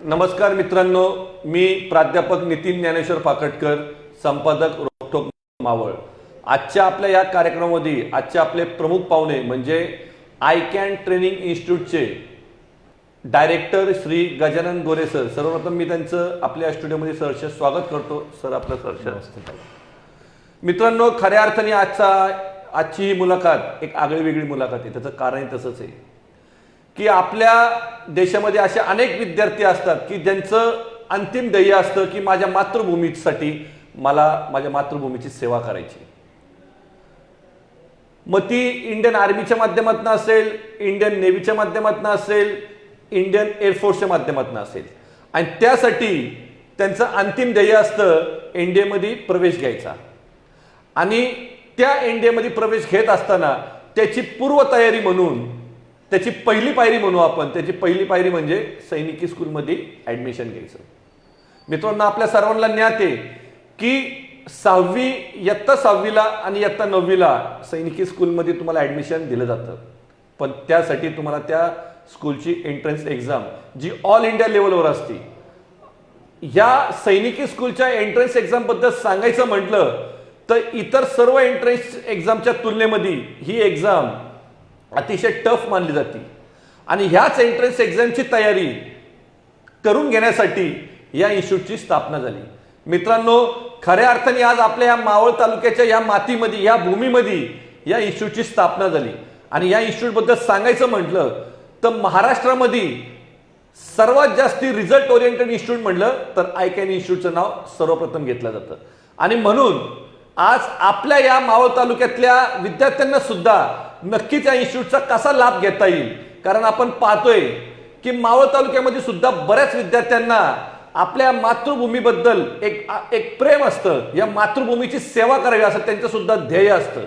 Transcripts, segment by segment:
नमस्कार मित्रांनो, मी प्राध्यापक नितीन ज्ञानेश्वर पाकटकर, संपादक रोखोक मावळ। आजच्या आपल्या या कार्यक्रमामध्ये आजचे आपले प्रमुख पाहुणे म्हणजे आयकॅन ट्रेनिंग इन्स्टिट्यूटचे डायरेक्टर श्री गजानन गोरे सर। सर्वप्रथम मी त्यांचं आपल्या स्टुडिओमध्ये सहर्ष स्वागत करतो। सर आपलं सहर्ष। मित्रांनो, खऱ्या अर्थाने आजची ही मुलाखत एक आगळीवेगळी मुलाखत आहे। त्याचं कारण तसंच आहे की आपल्या देशामध्ये असे अनेक विद्यार्थी असतात की ज्यांचं अंतिम ध्येय असतं की माझ्या मातृभूमीसाठी मला माझ्या मातृभूमीची सेवा करायची। मग ती इंडियन आर्मीच्या माध्यमातून असेल, इंडियन नेव्हीच्या माध्यमातून असेल, इंडियन एअरफोर्सच्या माध्यमातून असेल, आणि त्यासाठी त्यांचं अंतिम ध्येय असतं एनडीएमध्ये प्रवेश घ्यायचा। आणि त्या एनडीएमध्ये प्रवेश घेत असताना त्याची पूर्वतयारी म्हणून त्याची पहिली पायरी म्हणू आपण, त्याची पहिली पायरी म्हणजे सैनिकी स्कूलमध्ये ॲडमिशन घ्यायचं। मित्रांनो, आपल्या सर्वांना ज्ञात आहे की इयत्ता 6वीला आणि इयत्ता 9वीला सैनिकी स्कूलमध्ये तुम्हाला ॲडमिशन दिलं जातं, पण त्यासाठी तुम्हाला त्या स्कूलची एंट्रन्स एक्झाम जी ऑल इंडिया लेवलवर असते। या सैनिकी स्कूलच्या एंट्रन्स एक्झामबद्दल सांगायचं म्हटलं तर इतर सर्व एंट्रन्स एक्झामच्या तुलनेमध्ये ही एक्झाम अतिशय टफ मानली जाते। आणि ह्याच एंट्रन्स एक्झामची तयारी करून घेण्यासाठी या इन्स्टिट्यूटची स्थापना झाली। मित्रांनो, खऱ्या अर्थाने आज आपल्या या मावळ तालुक्याच्या या मातीमध्ये, या भूमीमध्ये या इन्स्टिट्यूटची स्थापना झाली। आणि या इन्स्टिट्यूटबद्दल सांगायचं म्हटलं तर महाराष्ट्रामध्ये सर्वात जास्त रिझल्ट ओरिएंटेड इन्स्टिट्यूट म्हटलं तर आयकॅन इन्स्टिट्यूटचं नाव सर्वप्रथम घेतलं जातं। आणि म्हणून आज आपल्या या मावळ तालुक्यातल्या विद्यार्थ्यांना सुद्धा नक्कीच या इन्स्टिट्यूटचा कसा लाभ घेता येईल, कारण आपण पाहतोय की मावळ तालुक्यामध्ये सुद्धा बऱ्याच विद्यार्थ्यांना आपल्या मातृभूमीबद्दल एक प्रेम असतं, या मातृभूमीची सेवा करावी असं त्यांचं सुद्धा ध्येय असतं।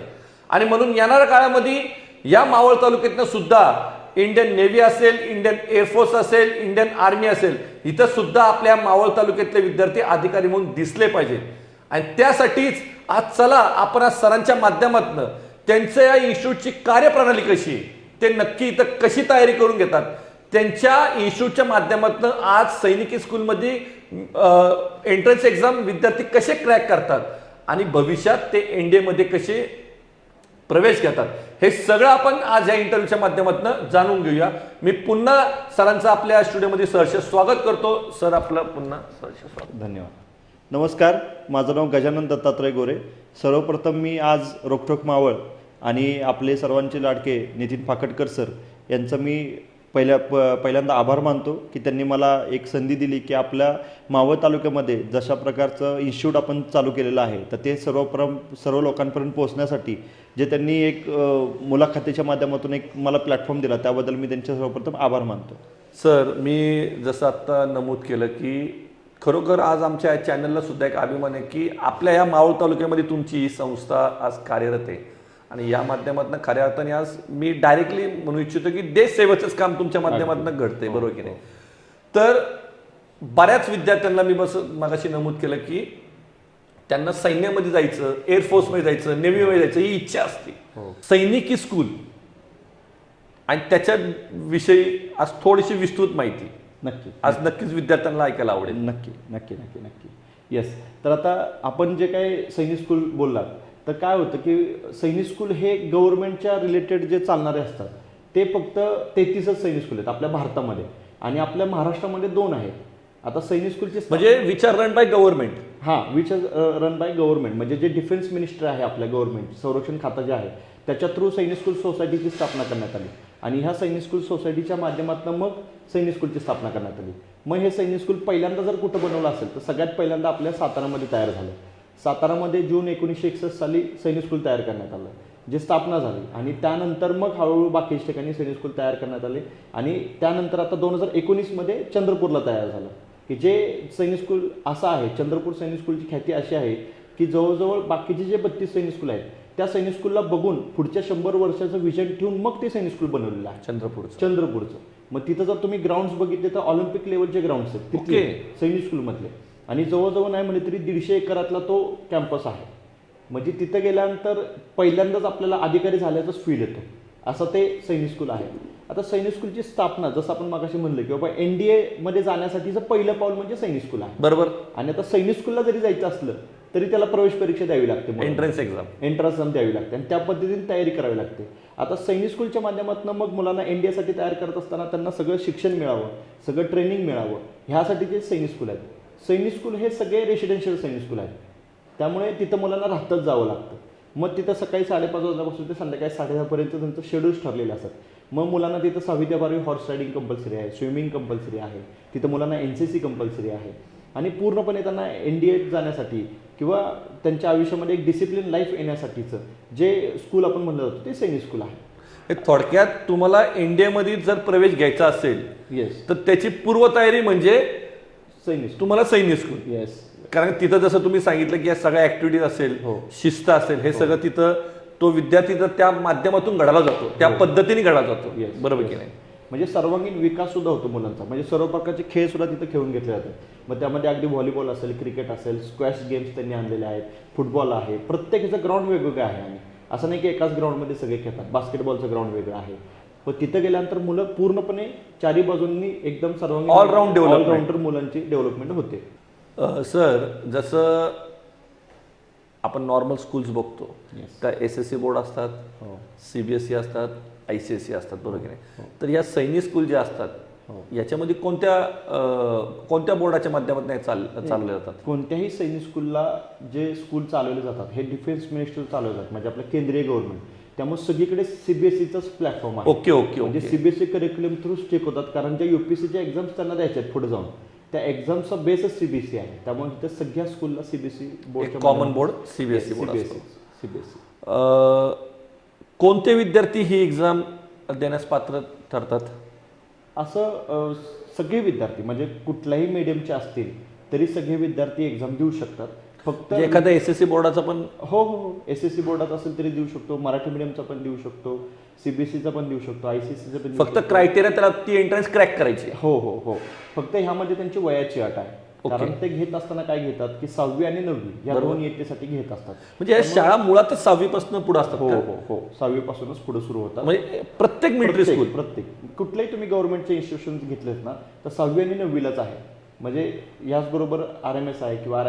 आणि म्हणून येणाऱ्या काळामध्ये या मावळ तालुक्यातनं सुद्धा इंडियन नेव्ही असेल, इंडियन एअरफोर्स असेल, इंडियन आर्मी असेल, इथं सुद्धा आपल्या मावळ तालुक्यातले विद्यार्थी अधिकारी म्हणून दिसले पाहिजे। आणि त्यासाठीच आज चला आपण आज सरांच्या माध्यमातून त्यांच्या या इन्स्टिट्यूटची कार्यप्रणाली कशी आहे, ते नक्की इथं कशी तयारी करून घेतात, त्यांच्या इन्स्टिट्यूटच्या माध्यमातून आज सैनिकी स्कूलमध्ये एंट्रन्स एक्झाम विद्यार्थी कसे क्रॅक करतात आणि भविष्यात ते एनडीएमध्ये कसे प्रवेश घेतात, हे सगळं आपण आज या इंटरव्ह्यूच्या माध्यमातून जाणून घेऊया। मी पुन्हा सरांचं आपल्या स्टुडिओमध्ये सहर्ष स्वागत करतो। सर आपलं पुन्हा सहर्ष स्वागत। धन्यवाद। नमस्कार, माझं नाव गजानन दत्तात्रय गोरे। सर्वप्रथम मी आज रोखोक मावळ आणि आपले सर्वांचे लाडके नितीन पाकटकर सर यांचं मी पहिल्यांदा आभार मानतो की त्यांनी मला एक संधी दिली की आपल्या मावळ तालुक्यामध्ये जशा प्रकारचं इन्स्टिट्यूट आपण चालू केलेलं आहे तर ते सर्व लोकांपर्यंत पोहोचण्यासाठी जे त्यांनी एक मुलाखतीच्या माध्यमातून एक मला प्लॅटफॉर्म दिला, त्याबद्दल मी त्यांचे सर्वप्रथम आभार मानतो। सर, मी जसं आत्ता नमूद केलं की खरोखर आज आमच्या चॅनलला सुद्धा एक अभिमान आहे की आपल्या या मावळ तालुक्यामध्ये तुमची ही संस्था आज कार्यरत आहे। आणि या माध्यमातून खऱ्या अर्थाने आज मी डायरेक्टली म्हणू इच्छितो की देश सेवेचंच काम तुमच्या माध्यमातून घडतंय, बरोबर की नाही? तर बऱ्याच विद्यार्थ्यांना मी मगाशी नमूद केलं की त्यांना सैन्यामध्ये जायचं, एअरफोर्समध्ये जायचं, नेव्हीमध्ये जायचं ही इच्छा असते। सैनिकी स्कूल आणि त्याच्याविषयी आज थोडीशी विस्तृत माहिती आज नक्कीच विद्यार्थ्यांना ऐकायला आवडेल। नक्की नक्की नक्की नक्की येस। तर आता आपण जे काही सैनिक स्कूल बोललात तर काय होतं की सैनिक स्कूल हे गव्हर्नमेंटच्या रिलेटेड जे चालणारे असतात ते फक्त 33च सैनिक स्कूल आहेत आपल्या भारतामध्ये, आणि आपल्या महाराष्ट्रामध्ये 2 आहेत। आता सैनिक स्कूलचे म्हणजे which are run by government. Which are run by government म्हणजे जे डिफेन्स मिनिस्टर आहे आपल्या गव्हर्नमेंट, संरक्षण खातं जे आहे त्याच्या थ्रू सैनिक स्कूल सोसायटीची स्थापना करण्यात आली। आणि ह्या सैनिक स्कूल सोसायटीच्या माध्यमातून मग सैनिक स्कूलची स्थापना करण्यात आली। मग हे सैनिक स्कूल पहिल्यांदा जर कुठं बनवलं असेल तर सगळ्यात पहिल्यांदा आपल्या सातारामध्ये तयार झालं। सातारामध्ये जून 1961 साली सैनिक स्कूल तयार करण्यात आलं, जे स्थापना झाली। आणि त्यानंतर मग हळूहळू बाकीच्या ठिकाणी सैनिक स्कूल तयार करण्यात आले। आणि त्यानंतर आता 2019मध्ये चंद्रपूरला तयार झालं की जे सैनिक स्कूल असं आहे, चंद्रपूर सैनिक स्कूलची ख्याती अशी आहे की जवळजवळ बाकीचे जे 32 सैनिक स्कूल आहेत त्या सैनिक स्कूलला बघून पुढच्या 100 वर्षाचं विजन ठेवून मग ते सैनिक स्कूल बनवलेलं आहे चंद्रपूरचं। मग तिथं जर तुम्ही ग्राउंड्स बघितले तर ऑलिम्पिक लेवलचे ग्राउंड्स आहेत तिथे सैनिक स्कूलमधले, आणि जवळजवळ नाही म्हणजे तरी 150 एकरातला तो कॅम्पस आहे। म्हणजे तिथं गेल्यानंतर पहिल्यांदाच आपल्याला अधिकारी झाल्याचंच फील येतो, असं ते सैनिक स्कूल आहे। आता सैनिक स्कूलची स्थापना जसं आपण मागाशी म्हणलं की बाबा एनडीए मध्ये जाण्यासाठीचं पहिलं पाऊल म्हणजे सैनिक स्कूल आहे. बरोबर. आणि आता सैनिक स्कूलला जरी जायचं असलं तरी त्याला प्रवेश परीक्षा द्यावी लागते, एंट्रन्स एक्झाम द्यावी लागते आणि त्या पद्धतीने तयारी करावी लागते. आता सैनिक स्कूलच्या माध्यमातून मग मुलांना एनडीएसाठी तयार करत असताना त्यांना सगळं शिक्षण मिळावं, सगळं ट्रेनिंग मिळावं, ह्यासाठी जे सैनिक स्कूल आहेत. सैनिक स्कूल हे सगळे रेसिडेन्शियल सैनिक स्कूल आहेत, त्यामुळे तिथं मुलांना राहतच जावं लागतं. मग तिथं सकाळी 5:30 वाजल्यापासून ते संध्याकाळी 10:30पर्यंत त्यांचं शेड्यूल्स ठरलेलं असतात. मग मुलांना तिथं 6वी ते 12वी हॉर्स रायडिंग कंपल्सरी आहे, स्विमिंग कंपल्सरी आहे, तिथं मुलांना NCC कंपल्सरी आहे. आणि पूर्णपणे त्यांना एनडीए जाण्यासाठी किंवा त्यांच्या आयुष्यामध्ये एक डिसिप्लिन लाईफ येण्यासाठीचं जे स्कूल आपण म्हणलं जातो ते सैनिक स्कूल आहे. थोडक्यात तुम्हाला एनडीएमध्ये जर प्रवेश घ्यायचा असेल येस तर त्याची पूर्वतयारी म्हणजे सैनिक तुम्हाला सैनिक स्कूल. येस. कारण तिथं जसं तुम्ही सांगितलं की या सगळ्या ऍक्टिव्हिटीज असेल, शिस्त असेल, हे सगळं तिथं तो विद्यार्थी तर त्या माध्यमातून घडला जातो, त्या पद्धतीने घडला जातो. बरोबर की नाही? म्हणजे सर्वांगीण विकास सुद्धा होतो मुलांचा. म्हणजे सर्व प्रकारचे खेळ सुद्धा तिथं खेळून घेतले जातात. मग त्यामध्ये अगदी व्हॉलीबॉल असेल, क्रिकेट असेल, स्क्वॅश गेम्स त्यांनी आणलेले आहेत, फुटबॉल आहे. प्रत्येकाचं ग्राउंड वेगवेगळं आहे आणि असं नाही की एकाच ग्राउंडमध्ये सगळे खेळतात. बास्केटबॉलचं ग्राउंड वेगळं आहे. पण तिथं गेल्यानंतर मुलं पूर्णपणे चारी बाजूंनी एकदम सर्वांगीण ऑलराऊंडर मुलांची डेव्हलपमेंट होते. सर, जसं आपण नॉर्मल स्कूल्स बघतो त्या SSC बोर्ड असतात, CBSE असतात, ICSE असतात, बरोबर की नाही? तर या सैनिक स्कूल जे असतात याच्यामध्ये कोणत्या बोर्डाच्या माध्यमातून चालले जातात? कोणत्याही सैनिक स्कूलला जे स्कूल चालवले जातात हे डिफेन्स मिनिस्टर चालवले जातात, म्हणजे आपलं केंद्रीय गव्हर्नमेंट. त्यामुळे सगळीकडे CBSEचाच प्लॅटफॉर्म आहे. ओके. म्हणजे CBSE करिक्युलम थ्रू चेक होतात, कारण ज्या UPSCच्या एक्झाम्स त्यांना द्यायच्या आहेत पुढे जाऊन, त्या एक्झामचा बेसच CBSE आहे. त्यामुळे त्या सगळ्या स्कूलला CBSE board, common board, CBSE board असतो. CBSE. कोणते विद्यार्थी ही एक्झाम देण्यास पात्र ठरतात? असं सगळे विद्यार्थी म्हणजे कुठल्याही मीडियमचे असतील तरी सगळे विद्यार्थी एक्झाम देऊ शकतात. फक्त एखाद्या SSC बोर्डाचा पण हो SSC बोर्डात असेल तरी देऊ शकतो, मराठी मीडियमचा पण देऊ शकतो, CBSEचा पण देऊ शकतो, ICSEचा पण. फक्त क्रायटेरिया त्याला ती एंट्रन्स क्रॅक करायची. हो. फक्त ह्यामध्ये त्यांची वयाची अट आहे. कारण ते घेत असताना काय घेतात की 6वी आणि 9वी या दोन इयत्तेसाठी घेत असतात. म्हणजे या शाळा मुळातच 6वी पासून पुढे असतात. हो 6वी पासूनच पुढे सुरू होतात. म्हणजे प्रत्येक मिलिटरी स्कूल, प्रत्येक कुठलेही तुम्ही गव्हर्नमेंटचे इन्स्टिट्यूशन घेतलेत ना तर 6वी आणि 9वीलाच आहे. म्हणजे याचबरोबर RMS आहे किंवा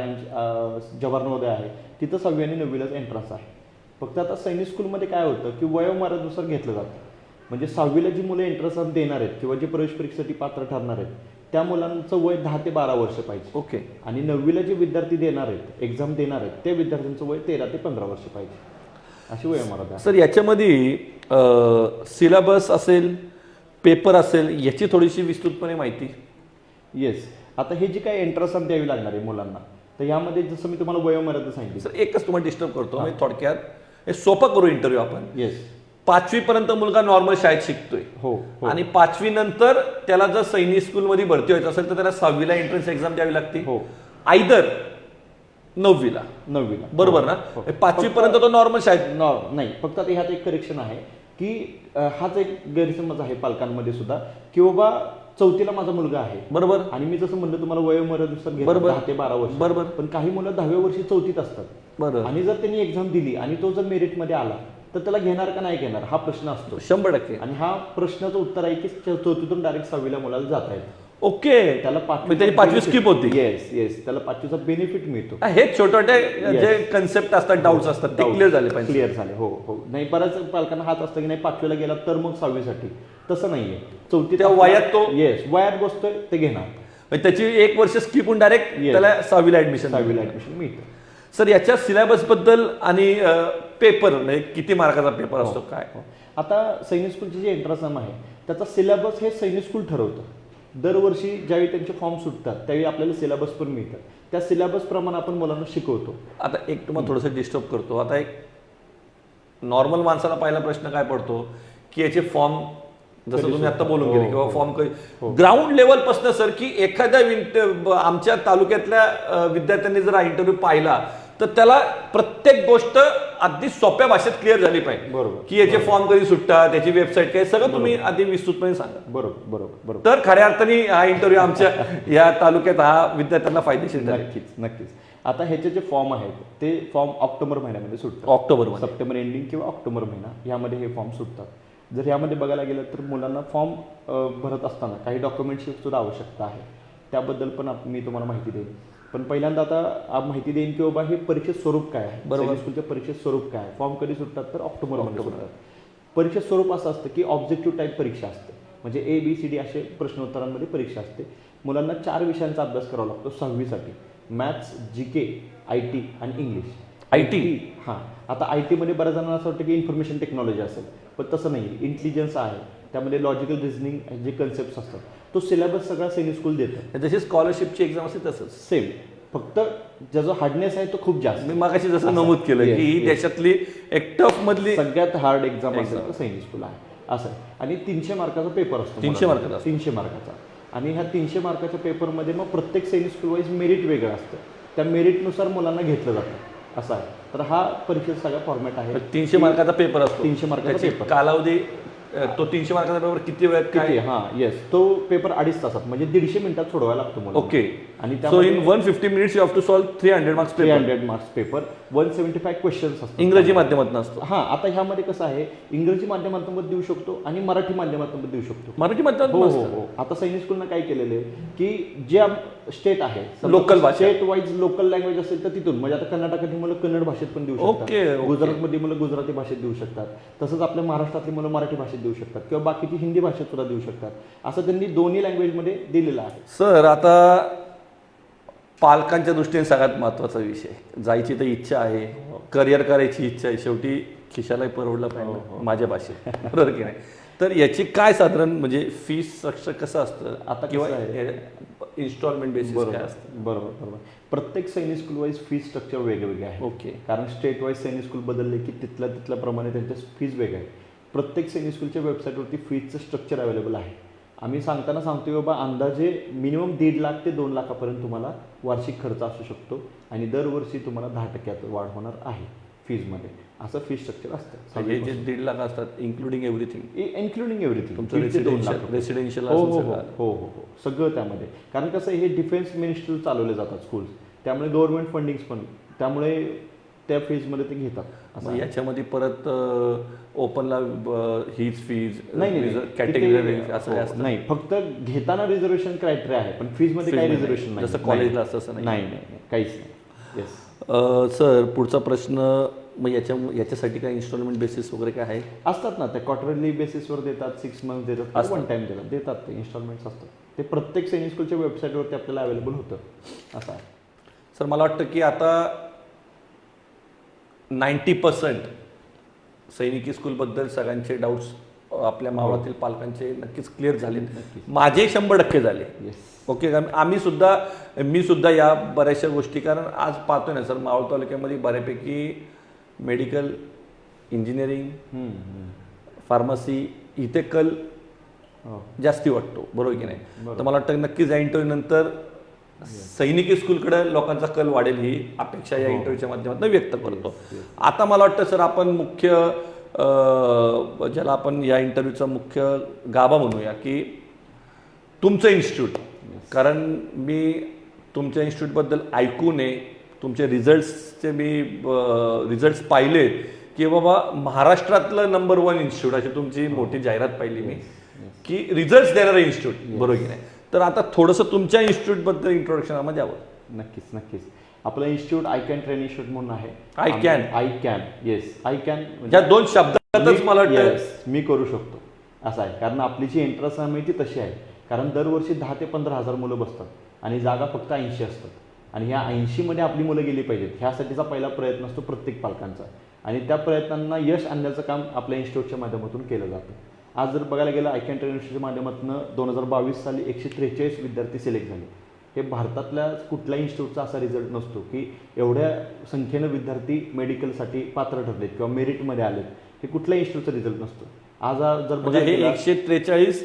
जवाहर नवोदय आहे, तिथं 6वी आणि 9वीलाच एंट्रन्स आहे. फक्त आता सैनिक स्कूलमध्ये काय होतं की वयोमानानुसार घेतलं जातं. म्हणजे 6वीला जी मुलं एंट्रन्स देणार आहेत किंवा जे प्रवेश परीक्षेसाठी पात्र ठरणार आहेत त्या मुलांचं वय 10 ते 12 वर्ष पाहिजे. ओके. आणि 9वीला जे विद्यार्थी देणार आहेत, एक्झाम देणार आहेत, त्या विद्यार्थ्यांचं वय 13 ते 15 वर्ष पाहिजे, अशी वयोमर्यादा. सर, याच्यामध्ये सिलेबस असेल, पेपर असेल, याची थोडीशी विस्तृतपणे माहिती. येस. आता हे जे काही एंट्रन्स द्यावी लागणार आहे मुलांना, तर यामध्ये जसं मी तुम्हाला वयोमर्यादा सांगितली. सर, एकच तुम्हाला डिस्टर्ब करतो, म्हणजे थोडक्यात हे सोपं करू इंटरव्ह्यू आपण. येस. 5वी पर्यंत मुलगा नॉर्मल शाळेत शिकतोय. हो. आणि 5वी नंतर त्याला जर सैनिक स्कूलमध्ये भरती व्हायचं असेल तर त्याला 6वीला एंट्रन्स एक्झाम द्यावी लागते. हो. आयदर 9वीला. बरोबर ना? 5वी पर्यंत तो नॉर्मल शाळेत नाही. फक्त आता ह्यात एक करेक्शन आहे की हाच एक गैरसमज आहे पालकांमध्ये सुद्धा की बाबा 4थीला माझा मुलगा आहे, बरोबर, आणि मी जसं म्हणलं तुम्हाला वयोमर्यादेनुसार घेतो 10 ते 12 वर्ष, बरोबर. पण काही मुलं 10व्या वर्षी 4थीत असतात, बरोबर. आणि जर त्यांनी एक्झाम दिली आणि तो जर मेरिटमध्ये आला तर त्याला घेणार का नाही घेणार हा प्रश्न असतो. 100%. आणि हा प्रश्नाचं उत्तर आहे की 4थीतून डायरेक्ट 6वीला मुलाला जाता येईल. ओके. त्याला 5वी स्किप होती. येस. त्याला 5वीचा बेनिफिट मिळतो. हे छोटे जे कन्सेप्ट असतात, डाऊट्स असतात, ते क्लिअर झाले पाहिजे. क्लिअर झाले. हो. नाही, बऱ्याच पालकांना हात असतं की नाही 5वीला गेला तर मग 6वीसाठी. तसं नाहीये. 4थी त्या वयात तो वयात बसतोय ते घेणार. त्याची 1 वर्ष स्किप होऊन डायरेक्ट त्याला 6वीला ऍडमिशन मिळतं. सर, याच्या सिलेबस बद्दल आणि पेपर म्हणजे किती मार्काचा पेपर असतो काय? आता सैनिक स्कूलची जी एंट्रन्स आहे त्याचा सिलेबस हे सैनिक स्कूल ठरवतं. दरवर्षी ज्यावेळी त्यांचे फॉर्म सुटतात त्यावेळी आपल्याला सिलेबस पण मिळतात. त्या सिलेबस प्रमाणे आपण मुलांना शिकवतो. आता एक तुम्हाला थोडंसं डिस्टर्ब करतो. आता एक नॉर्मल माणसाला पहिला प्रश्न काय पडतो की याचे फॉर्म, जसं तुम्ही आता बोलून गेले किंवा फॉर्म ग्राउंड लेवल पासून, सर, की एखाद्या आमच्या तालुक्यातल्या विद्यार्थ्यांनी जर हा इंटरव्ह्यू पाहिला तर त्याला प्रत्येक गोष्ट अगदी सोप्या भाषेत क्लिअर झाली पाहिजे. बरोबर. की याचे फॉर्म कधी सुटतात, त्याची वेबसाईट काय, सगळं तुम्ही आधी विस्तृतपणे सांगा. बरोबर. तर खऱ्या अर्थाने हा इंटरव्ह्यू आमच्या या तालुक्यात हा विद्यार्थ्यांना फायदेशीर झाला. नक्कीच. आता ह्याचे जे फॉर्म आहेत ते फॉर्म ऑक्टोबर महिन्यामध्ये सुटतात. ऑक्टोबर, सप्टेंबर एंडिंग किंवा ऑक्टोबर महिना यामध्ये हे फॉर्म सुटतात. जर यामध्ये बघायला गेलं तर मुलांना फॉर्म भरत असताना काही डॉक्युमेंट्सची सुद्धा आवश्यकता आहे, त्याबद्दल पण मी तुम्हाला माहिती देईन. पण पहिल्यांदा आता माहिती देईन की बाबा हे परीक्षेत स्वरूप काय आहे, बरोबर. स्कूलच्या परीक्षेत स्वरूप काय आहे. फॉर्म कधी सुटतात तर ऑक्टोबरमध्ये सुटतात. परीक्षेत स्वरूप असं असतं की ऑब्जेक्टिव्ह टाईप परीक्षा असते, म्हणजे ABCD असे प्रश्नोत्तरांमध्ये परीक्षा असते. मुलांना 4 विषयांचा अभ्यास करावा लागतो 6वीसाठी, मॅथ्स, GK, IT आणि इंग्लिश. IT? हां, आता IT मध्ये बऱ्याच जणांना असं वाटतं की इन्फॉर्मेशन टेक्नॉलॉजी असेल, पण तसं नाही. इंटेलिजन्स आहे, त्यामध्ये लॉजिकल रिझनिंग जे कन्सेप्ट असतात तो सिलेबस सगळा सैनिक स्कूल देतं. जशी स्कॉलरशिपची एक्झाम असते तसंच सेम, फक्त ज्याचा हार्डनेस आहे तो खूप जास्त. मी मागाशी जसं नमूद केलं की ही देशातली एक टफ मधली सगळ्यात हार्ड एक्झाम असेल तर सैनिक स्कूल आहे असं आहे. आणि 300 मार्काचा पेपर असतो. 300 मार्काचा? 300 मार्काचा. आणि ह्या 300 मार्काच्या पेपरमध्ये मग प्रत्येक सैनिक स्कूल वाईज मेरिट वेगळं असतं, त्या मेरिटनुसार मुलांना घेतलं जातं असं आहे. तर हा परीक्षेचा सगळा फॉर्मॅट आहे. 300 मार्काचा पेपर असतो. 300 मार्काचा त्याची पेपर. कालावधी तो 300 मार्काचा पेपर किती वेळात किती? काय? हां, येस, तो पेपर 2.5 तासात म्हणजे 150 मिनिटात सोडवायला लागतो मला. ओके. आणि so in 150 minutes you have to solve 300 marks paper. 300 marks paper, 175 questions असतात. इंग्रजी माध्यमातून असतो. हां, आता ह्यामध्ये कसं आहे, इंग्रजी माध्यमातून पण देऊ शकतो आणि मराठी माध्यमातून पण देऊ शकतो. मराठी माध्यमातून हो असतं. हो. आता सैनिक स्कूलनं काय केलेलं आहे की जे स्टेट आहे, Local भाषा. स्टेट वाईज लोकल लँग्वेज असेल तर तिथून, म्हणजे आता कर्नाटकातली मुलं कन्नड भाषेत पण देऊ शकतात, ओके, ओके. गुजरातमधली मुलं गुजराती भाषेत देऊ शकतात, तसंच आपल्या महाराष्ट्रातली मुलं मराठी भाषेत देऊ शकतात किंवा बाकीची हिंदी भाषेत सुद्धा देऊ शकतात. असं त्यांनी दोन्ही लँग्वेजमध्ये दिलेलं आहे. सर, आता पालकांच्या दृष्टीने सगळ्यात महत्त्वाचा विषय, जायची तर इच्छा आहे, करिअर करायची इच्छा आहे, शेवटी खिशालाही परवडलं पाहिजे माझ्या भाषेत, बरोबर की नाही? तर याची काय साधारण म्हणजे फीस स्ट्रक्चर कसं असतं आता किंवा कसं इन्स्टॉलमेंट बेसिस काय बरोबर असतं? बरोबर. प्रत्येक सैनिक स्कूल वाईज फीज स्ट्रक्चर वेगवेगळे आहे. ओके. कारण स्टेट वाईज सैनिक स्कूल बदलले की तिथल्याप्रमाणे त्यांच्या फीज वेगळ्या आहे. प्रत्येक सैनिक स्कूलच्या वेबसाईटवरती फीजचं स्ट्रक्चर अवेलेबल आहे. आम्ही सांगताना सांगतो बाबा अंदाजे मिनिमम 1.5 लाख ते 2 लाखापर्यंत तुम्हाला वार्षिक खर्च असू शकतो आणि दरवर्षी तुम्हाला 10% वाढ होणार आहे फीजमध्ये, असं फीज स्ट्रक्चर असतं. हे जे 1.5 लाख असतात इन्क्लुडिंग एव्हरीथिंग, इन्क्लुडिंग एव्हरीथिंग, तुमचं रेसिडेन्शियल हो हो हो हो हो सगळं त्यामध्ये. कारण कसं हे डिफेन्स मिनिस्ट्री चालवले जातात स्कूल्स, त्यामुळे गव्हर्नमेंट फंडिंग्स पण, त्यामुळे त्या फीजमध्ये ते घेतात. मग याच्यामध्ये परत ओपनला हीच फीज नाही कॅटेगरी असं काय असतं? नाही, फक्त घेताना रिझर्वेशन क्रायटेरिया आहे, पण फीजमध्ये काही रिझर्वेशन नाही. जसं कॉलेजला असतं असं नाही काहीच नाही. येस सर, पुढचा प्रश्न, मग याच्यासाठी काय इन्स्टॉलमेंट बेसिस वगैरे काय आहे? असतात ना, त्या क्वार्टरली बेसिसवर देतात, 6 मंथ देतात, 1 टाइम देतात ते इन्स्टॉलमेंट्स असतात. ते प्रत्येक सैनिक स्कूलच्या वेबसाईटवरती आपल्याला अवेलेबल होतं असं आहे. सर, मला वाटतं की आता 90% सैनिकी स्कूलबद्दल सगळ्यांचे डाऊट्स आपल्या मावळातील पालकांचे नक्कीच क्लिअर झाले, माझे 100% झाले. येस. ओके. मी सुद्धा या बऱ्याचशा गोष्टी, कारण आज पाहतोय ना सर, मावळ तालुक्यामध्ये बऱ्यापैकी मेडिकल, इंजिनिअरिंग, फार्मसी इथे कल जास्ती वाटतो, बरोबर की नाही? तर मला वाटतं नक्कीच या इंटरव्ह्यू नंतर सैनिकी स्कूलकडे लोकांचा कल वाढेल ही अपेक्षा या इंटरव्ह्यूच्या माध्यमातून व्यक्त करतो. आता मला वाटतं सर, आपण मुख्य ज्याला आपण या इंटरव्ह्यूचा मुख्य गाभा म्हणूया की तुमचं इन्स्टिट्यूट, कारण मी तुमच्या इन्स्टिट्यूटबद्दल ऐकून आहे, तुमचे रिझल्ट्सचे मी रिझल्ट्स पाहिलेत की बाबा महाराष्ट्रातलं नंबर 1 इन्स्टिट्यूट, अशी तुमची मोठी जाहिरात पाहिली मी की रिझल्ट्स देणारं इन्स्टिट्यूट, बरोबर की नाही? तर आता थोडंसं तुमच्या इन्स्टिट्यूटबद्दल इंट्रोडक्शन आम्हाला द्यावं. नक्कीच. आपलं institute I can training institute म्हणून आहे. I can yes, I can, या 2 शब्दातच मला वाटतं मी करू शकतो असं आहे. कारण आपली जी एंट्रन्स माहिती तशी आहे, कारण दरवर्षी 10 ते 15,000 मुलं बसतात आणि जागा फक्त 80 असतात, आणि ह्या 80 मध्ये आपली मुलं गेली पाहिजेत, ह्यासाठीचा पहिला प्रयत्न असतो प्रत्येक पालकांचा, आणि त्या प्रयत्नांना यश आणण्याचं काम आपल्या इन्स्टिट्यूटच्या माध्यमातून केलं जातं. आज जर बघायला गेलं, आय कॅन ट्रेनिंग इन्स्टिट्यूटच्या माध्यमातून 2022 साली 143 विद्यार्थी सिलेक्ट झाले. हे भारतातल्या कुठल्याही इन्स्टिट्यूटचा असा रिझल्ट नसतो की एवढ्या संख्येनं विद्यार्थी मेडिकलसाठी पात्र ठरलेत किंवा मेरिटमध्ये आलेत. हे कुठल्याही इन्स्टिट्यूटचा रिझल्ट नसतो. आज जर म्हणजे हे 143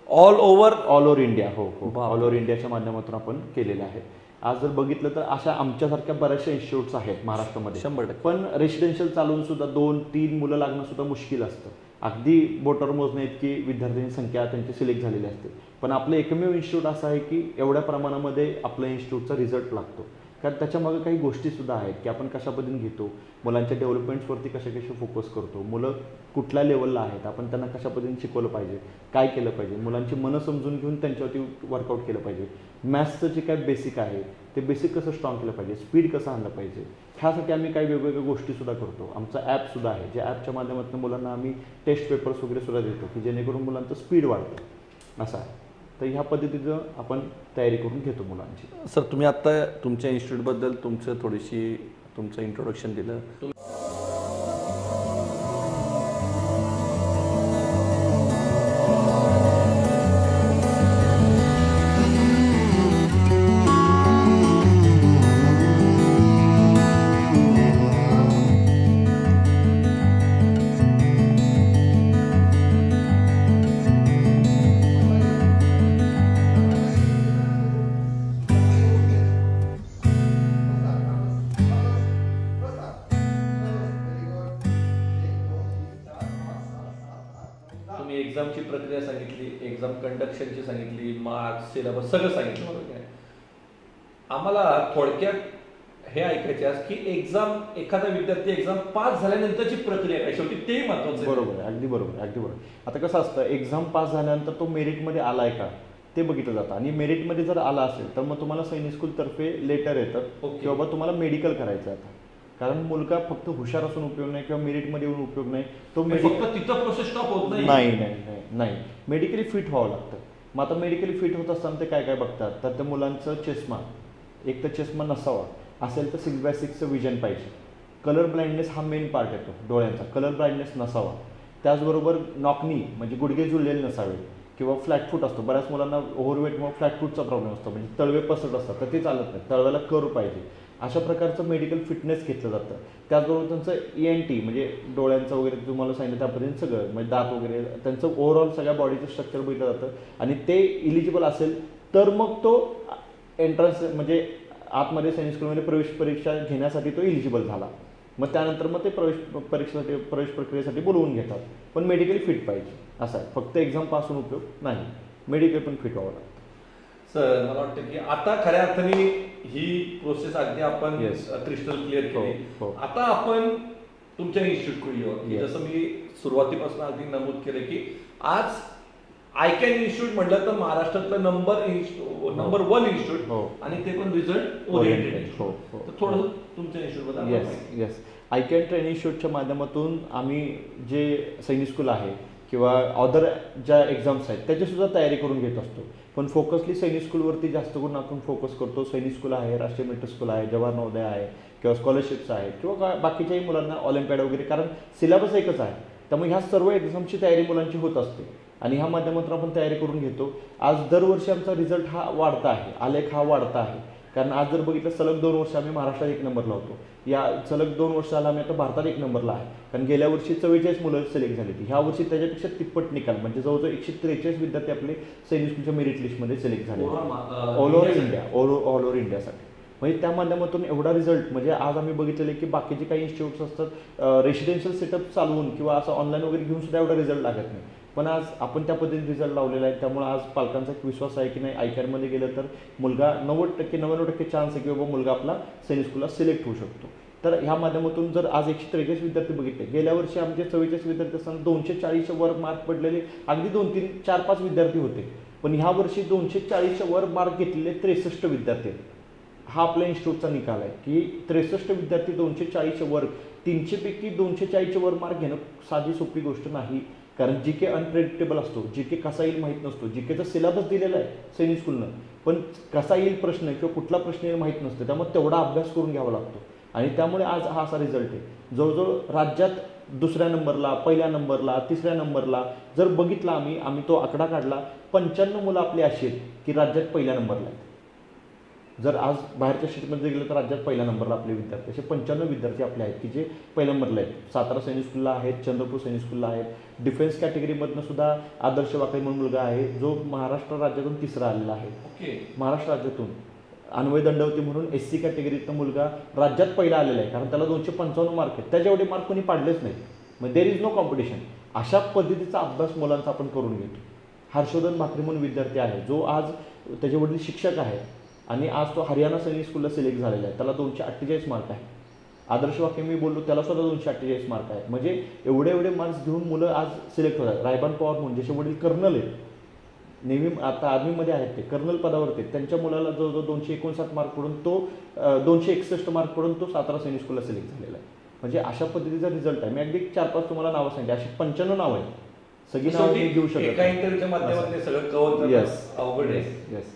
ऑल ओव्हर इंडिया, हो ऑल ओव्हर इंडियाच्या माध्यमातून आपण केलेले आहे. आज जर बघितलं तर अशा आमच्यासारख्या बऱ्याचशा इन्स्टिट्यूट्स आहेत महाराष्ट्रामध्ये, 100%. पण रेसिडेन्शियल चालून सुद्धा 2-3 मुलं लागणं सुद्धा मुश्किल असतं. अगदी बोटावर मोजण्या इतकी विद्यार्थ्यांची संख्या त्यांची सिलेक्ट झालेली असते. पण आपलं एकमेव इन्स्टिट्यूट असं आहे की एवढ्या प्रमाणामध्ये आपल्या इन्स्टिट्यूटचा रिझल्ट लागतो. कारण त्याच्यामागे काही गोष्टीसुद्धा आहेत की आपण कशा पद्धतीने घेतो, मुलांच्या डेव्हलपमेंट्सवरती कसे फोकस करतो, मुलं कुठल्या लेवलला आहेत, आपण त्यांना कशा पद्धतीने शिकवलं पाहिजे, काय केलं पाहिजे, मुलांची मनं समजून घेऊन त्यांच्यावरती वर्कआउट केलं पाहिजे, मॅथ्सचं जे काय बेसिक आहे ते बेसिक कसं स्ट्रॉंग केलं पाहिजे, स्पीड कसं आणलं पाहिजे, ह्यासाठी आम्ही काही वेगवेगळ्या गोष्टीसुद्धा करतो. आमचा ॲपसुद्धा आहे, ज्या ॲपच्या माध्यमातून मुलांना आम्ही टेस्ट पेपर्स वगैरे सुद्धा देतो की जेणेकरून मुलांचं स्पीड वाढतं असं आहे. तर ह्या पद्धतीचं आपण तयारी करून घेतो मुलांची. सर, तुम्ही आत्ता तुमच्या इन्स्टिट्यूटबद्दल तुमचं इंट्रोडक्शन दिलं. तुम्ही एक्झामची प्रक्रिया सांगितली, एक्झाम कंडक्शनची सांगितली, मार्क्स, सिलेबस सगळं सांगितलं, बरोबर आहे. आम्हाला थोडक्यात हे ऐकायचे आज की एखादा विद्यार्थी एक्झाम पास झाल्यानंतरची प्रक्रिया काय, शेवटी ते महत्वाचं. बरोबर आहे, अगदी बरोबर, अगदी बरोबर. आता कसं असतं, एक्झाम पास झाल्यानंतर तो मेरिटमध्ये आलाय का ते बघितलं जातं, आणि मेरिटमध्ये जर आला असेल तर मग तुम्हाला सैनिक स्कूलतर्फे लेटर येतं की बाबा तुम्हाला मेडिकल करायचं आहे. कारण मुलगा फक्त हुशार असून उपयोग नाही किंवा मेरिटमध्ये येऊन उपयोग नाही, तो फक्त तिथं प्रोसेस स्टॉप होत नाही. नाही नाही नाही नाही मेडिकली फिट व्हावं लागतं. मग आता मेडिकली फिट होत असताना ते काय काय बघतात, तर त्या मुलांचं चष्मा, एक तर चष्मा नसावा, असेल तर 6x6चं विजन पाहिजे. कलर ब्लाइंडनेस हा मेन पार्ट येतो डोळ्यांचा, कलर ब्लाइंडनेस नसावा. त्याचबरोबर नॉकनी म्हणजे गुडघे जुळलेले नसावे किंवा फ्लॅटफूट असतो, बऱ्याच मुलांना ओव्हरवेट किंवा फ्लॅटफूटचा प्रॉब्लेम असतो, म्हणजे तळवे पसरट असतात तर ते चालत नाही, तळव्याला कर्व पाहिजे. अशा प्रकारचं मेडिकल फिटनेस घेतलं जातं. त्याचबरोबर त्यांचं ENT म्हणजे डोळ्यांचं वगैरे तुम्हाला सांगितलं त्यापर्यंत सगळं, म्हणजे दात वगैरे त्यांचं ओव्हरऑल सगळ्या बॉडीचं स्ट्रक्चर बघितलं जातं, आणि ते इलिजिबल असेल तर मग तो एंट्रन्स म्हणजे आतमध्ये सैनिक स्कूलमध्ये प्रवेश परीक्षा घेण्यासाठी तो इलिजिबल झाला. मग त्यानंतर मग ते प्रवेश प्रक्रियेसाठी बोलवून घेतात. पण मेडिकली फिट पाहिजे असं आहे, फक्त एक्झाम पास होऊन उपयोग नाही, मेडिकल पण फिट व्हावं लागतं. सर, मला वाटतं की आता खऱ्या अर्थाने ही प्रोसेस अगदी आपण क्रिस्टल क्लिअर केली. आता आपण तुमच्या इन्स्टिट्यूटकडे येऊ की जसं मी सुरुवातीपासून अगदी नमूद केलं की आज आयकॅन इन्स्टिट्यूट म्हटलं तर महाराष्ट्रातलं नंबर 1 इन्स्टिट्यूट, आणि ते पण रिझल्ट ओरिएंटेड. तर थोडं तुमच्या इन्स्टिट्यूटबद्दल. येस आयकॅन ट्रेनिंग इन्स्टिट्यूटच्या माध्यमातून आम्ही जे सैनिक स्कूल आहे किंवा अदर ज्या एक्झाम्स आहेत त्याचीसुद्धा तयारी करून घेत असतो. पण फोकसली सैनिक स्कूलवरती जास्त करून आपण फोकस करतो. सैनिक स्कूल आहे, राष्ट्रीय मिलिटरी स्कूल आहे, जवाहर नवोदय आहे किंवा स्कॉलरशिप्स आहेत किंवा बाकीच्याही मुलांना ऑलिम्पियाड वगैरे, कारण सिलेबस एकच आहे. त्यामुळे ह्या सर्व एक्झामची तयारी मुलांची होत असते आणि ह्या माध्यमातून आपण तयारी करून घेतो. आज दरवर्षी आमचा रिझल्ट हा वाढता आहे, आलेख हा वाढता आहे. कारण आज जर बघितलं सलग 2 वर्ष आम्ही महाराष्ट्रात 1 नंबरला होतो, या सलग 2 वर्षाला आम्ही आता भारतात 1 नंबरला आहे. कारण गेल्या वर्षी 44 मुलं सिलेक्ट झाली होती, ह्या वर्षी त्याच्यापेक्षा तिप्पट निकाल म्हणजे जवळजवळ 143 विद्यार्थी आपले सैनिक स्कूलच्या मेरिट लिस्टमध्ये सिलेक्ट झाले ऑल ओव्हर इंडियासाठी. म्हणजे त्या माध्यमातून एवढा रिझल्ट, म्हणजे आज आम्ही बघितलेलं आहे की बाकीचे काही इन्स्टिट्यूट्स असतात रेसिडेन्शियल सेटअप चालवून किंवा असं ऑनलाईन वगैरे घेऊन सुद्धा एवढा रिझल्ट लागत नाही. पण आज आपण त्या पद्धतीने रिझल्ट लावलेला आहे. त्यामुळे आज पालकांचा एक विश्वास आहे की नाही, आयकॅनमध्ये गेलं तर मुलगा 99% चान्स आहे की बाबा मुलगा आपला सैनिक स्कूलला सिलेक्ट होऊ शकतो. तर ह्या माध्यमातून जर आज 143 विद्यार्थी बघितले, गेल्या वर्षी आमचे 44 विद्यार्थी असताना 240च्या वर मार्क पडलेले अगदी 2, 3, 4, 5 विद्यार्थी होते. पण ह्या वर्षी 240च्या वर मार्क घेतलेले 63 विद्यार्थी आहेत. हा आपल्या इन्स्टिट्यूटचा निकाल आहे की 63 विद्यार्थी 240च्या वर, 300 पैकी 240च्या वर मार्क घेणं साधी सोपी गोष्ट नाही. कारण GK अनप्रेडिक्टेबल असतो, GK कसा येईल माहीत नसतो. GKचा सिलेबस दिलेला आहे सैनिक स्कूलनं, पण कसा येईल प्रश्न किंवा कुठला प्रश्न येईल माहीत नसतो. त्यामुळे तेवढा अभ्यास करून घ्यावा लागतो आणि त्यामुळे आज हा असा रिझल्ट आहे. जवळजवळ राज्यात 2ऱ्या नंबरला, 1ल्या नंबरला, 3ऱ्या नंबरला जर बघितला आम्ही तो आकडा काढला, 95 मुलं आपली अशी आहेत की राज्यात 1ल्या नंबरला आहेत. जर आज बाहेरच्या स्टेटमध्ये गेलं तर राज्यात 1ल्या नंबरला आपले विद्यार्थी, असे 95 विद्यार्थी आपले आहेत की जे 1ल्या नंबरला आहेत. सातारा सैनिक स्कूलला आहेत, चंद्रपूर सैनिक स्कूलला आहेत. डिफेन्स कॅटेगरीमधनं सुद्धा आदर्श वाकळे म्हणून मुलगा आहे जो महाराष्ट्र राज्यातून 3रा आलेला आहे. महाराष्ट्र राज्यातून अन्वय दंडवती म्हणून SC कॅटेगरीतनं मुलगा राज्यात 1ला आलेला आहे, कारण त्याला 255 मार्क आहेत. त्याच्या एवढे मार्क कोणी पाडलेच नाही. मग देर इज नो कॉम्पिटिशन. अशा पद्धतीचा अभ्यास मुलांचा आपण करून घेतो. हर्षवर्धन भाकरे म्हणून विद्यार्थी आहे जो आज त्याचे वडील शिक्षक आहेत आणि आज तो हरियाणा सैनिक स्कूलला सिलेक्ट झालेला आहे, त्याला 248 मार्क आहे. आदर्श वाक्य मी बोललो त्याला सुद्धा 248 मार्क आहेत. म्हणजे एवढे मार्क्स घेऊन मुलं आज सिलेक्ट होतात. रायबान पवार म्हणून ज्याचे वडील कर्नल आहेत, नेव्ही आता आर्मीमध्ये आहेत, ते कर्नल पदावरती आहेत, त्यांच्या मुलाला जवळजवळ 259 मार्क पडून तो 261 मार्क पडून तो सातारा सैनिक स्कूलला सिलेक्ट झालेला आहे. म्हणजे अशा पद्धतीचा रिझल्ट आहे. मी अगदी 4-5 तुम्हाला नावं सांगितली, अशी 95 नावं आहेत. सगळी नावं मी घेऊ शकत एका इंटरव्ह्यूच्या माध्यमातून हे सगळं कव्हर करणं अवघड आहे. येस.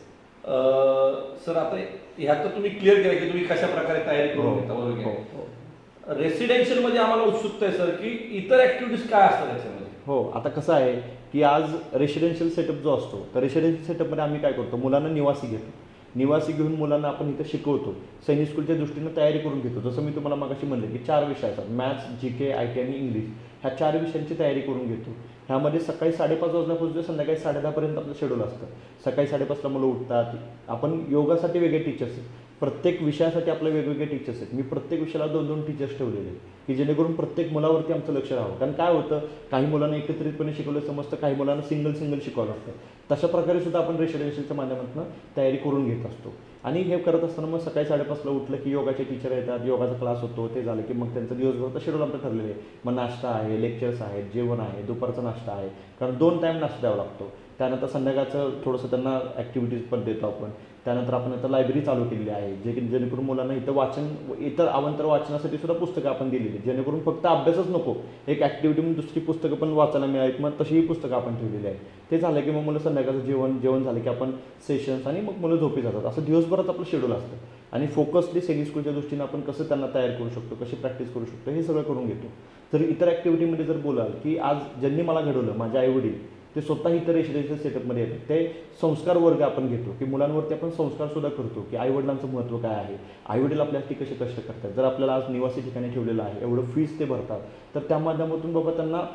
सर आता ह्यात तुम्ही क्लिअर केलं की तुम्ही कशा प्रकारे तयारी करून घेता, बरोबर आहे. रेसिडेन्शियल मध्ये आम्हाला उत्सुकता आहे सर की इतर ऍक्टिव्हिटीज काय असतात त्याच्यामध्ये. हो, आता कसं आहे की आज रेसिडेन्शियल सेटअप जो असतो, तर रेसिडेन्शियल सेटअपमध्ये आम्ही काय करतो, मुलांना निवासी घेतो. निवासी घेऊन मुलांना आपण इथं शिकवतो. सैनिक स्कूलच्या दृष्टीनं तयारी करून घेतो. जसं मी तुम्हाला मगाशी म्हणलं की 4 विषय असतात, मॅथ्स, GK, IT आणि इंग्लिश. ह्या 4 विषयांची तयारी करून घेतो. ह्यामध्ये सकाळी 5:30 वाजल्यापासून संध्याकाळी 10:30 पर्यंत आपलं शेड्यूल असतं. सकाळी 5:30ला मुलं उठतात. आपण योगासाठी वेगळे टीचर्स आहेत, प्रत्येक विषयासाठी आपले वेगवेगळे टीचर्स आहेत. मी प्रत्येक विषयाला 2-2 टीचर्स ठेवलेले आहेत की जेणेकरून प्रत्येक मुलावरती आमचं लक्ष राहावं. कारण काय होतं, काही मुलांना एकत्रितपणे शिकवलं समजतं, काही मुलांना सिंगल शिकवावं लागतं. तशा प्रकारे सुद्धा आपण रेसिडेन्शियलच्या माध्यमातून तयारी करून घेत असतो. आणि हे करत असताना मग सकाळी 5:30ला उठलं की योगाचे टीचर येतात, योगाचा क्लास होतो. ते झालं की मग त्यांचं दिवसभरचं शेड्यूल आमचं ठरलेलं आहे. मग नाश्ता आहे, लेक्चर्स आहेत, जेवण आहे, दुपारचा नाश्ता आहे, कारण 2 टाईम नाश्ता द्यावा लागतो. त्यानंतर संध्याकाळचं थोडंसं त्यांना ॲक्टिव्हिटीज पण देतो आपण. त्यानंतर आपण आता लायब्ररी चालू केलेली आहे, जेणेकरून मुलांना इथं वाचन, इतर अवांतर वाचनासाठी सुद्धा पुस्तकं आपण दिलेली, जेणेकरून फक्त अभ्यासच नको, एक ॲक्टिव्हिटी म्हणून दुसरी पुस्तकं पण वाचायला मिळालीत. मग तशीही पुस्तकं आपण ठेवलेली आहे. ते झालं की मग मुलं संध्याकाळचं जेवण झालं की आपण सेशन्स आणि मग मुलं झोपी जातात. असं दिवसभरात आपलं शेड्यूल असतं. आणि फोकसली सैनिक स्कूलच्या दृष्टीनं आपण कसं त्यांना तयार करू शकतो, कशी प्रॅक्टिस करू शकतो, हे सगळं करून घेतो. तर इतर ॲक्टिव्हिटीमध्ये जर बोलाल की आज ज्यांनी मला घडवलं, माझे आईवडील, ते स्वतः इतर रेसिडेन्शियल सेटअपमध्ये येतात. ते संस्कार वर्ग आपण घेतो की मुलांवरती आपण संस्कार सुद्धा करतो की आईवडिलांचं महत्त्व काय आहे, आईवडील आपल्यासाठी कसे कष्ट करतात. जर आपल्याला आज निवासी ठिकाणी ठेवलेलं आहे, एवढं फीस ते भरतात, तर त्या माध्यमातून बाबा त्यांना